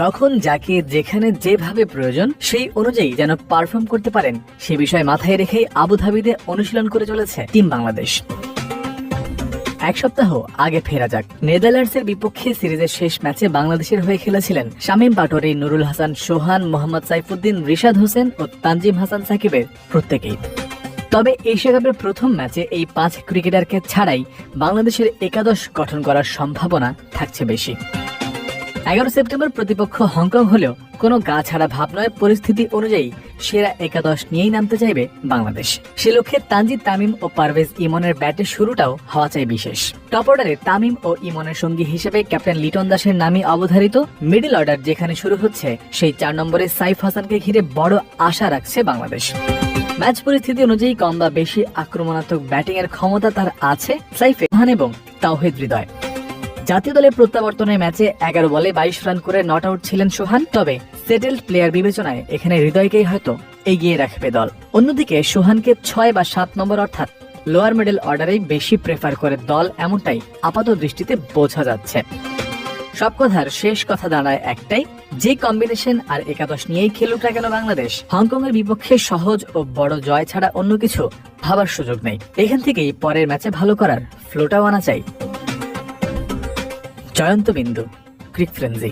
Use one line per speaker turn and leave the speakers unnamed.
যখন যাকে যেখানে যেভাবে প্রয়োজন সেই অনুযায়ী যেন পারফর্ম করতে পারেন সে বিষয় মাথায় রেখেই আবুধাবিতে অনুশীলন করে চলেছে টিম বাংলাদেশ। এক সপ্তাহ আগে ফেরা যাক। নেদারল্যান্ডসের বিপক্ষে সিরিজের শেষ ম্যাচে বাংলাদেশের হয়ে খেলেছিলেন শামীম পাটোয়ারি, নুরুল হাসান সোহান, মোহাম্মদ সাইফুদ্দিন, রিশাদ হোসেন ও তানজিম হাসান সাকিবের প্রত্যেকেই। তবে এশিয়া কাপের প্রথম ম্যাচে এই 5 ক্রিকেটারকে ছাড়াই বাংলাদেশের একাদশ গঠন করার সম্ভাবনা থাকছে বেশি। 11 সেপ্টেম্বর প্রতিপক্ষ হংকং হলেও কোনো গা ছাড়া ভাব নয়, পরিস্থিতি অনুযায়ী সেরা একাদশ নিয়েই নামতে চাইবে বাংলাদেশ। সে লক্ষ্যে তানজিদ তামিম ও পারভেজ ইমনের ব্যাটের শুরুটাও হওয়া চাই বিশেষ। টপ অর্ডারে তামিম ও ইমনের সঙ্গী হিসেবে ক্যাপ্টেন লিটন দাসের নামই অবধারিত। মিডল অর্ডার যেখানে শুরু হচ্ছে সেই 4 নম্বরে সাইফ হাসানকে ঘিরে বড় আশা রাখছে বাংলাদেশ। ম্যাচ পরিস্থিতি অনুযায়ী কম বা বেশি আক্রমণাত্মক ব্যাটিং এর ক্ষমতা তার আছে সাইফে এবং তাওহিদ হৃদয়। জাতীয় দলের প্রত্যাবর্তনের ম্যাচে 11 বলে 22 রান করে নট আউট ছিলেন সোহান। তবে সেটেলড প্লেয়ার বিবেচনায় এখানে হৃদয়কেই হয়তো এগিয়ে রাখবে দল। অন্যদিকে সোহানকে 6 বা 7 নম্বর অর্থাৎ লোয়ার মিডল অর্ডারেই বেশি প্রেফার করে দল, এমনটাই আপাত দৃষ্টিতে বোঝা যাচ্ছে। সব কথার শেষ কথা দাঁড়ায় একটাই, যে কম্বিনেশন আর একাদশ নিয়েই খেলুক না কেন বাংলাদেশ, হংকং এর বিপক্ষে সহজ ও বড় জয় ছাড়া অন্য কিছু ভাবার সুযোগ নেই। এখান থেকেই পরের ম্যাচে ভালো করার ফ্লোটাও আনা চাই। জয়ন্ত বিন্দু, ক্রিক ফ্রেন্সি।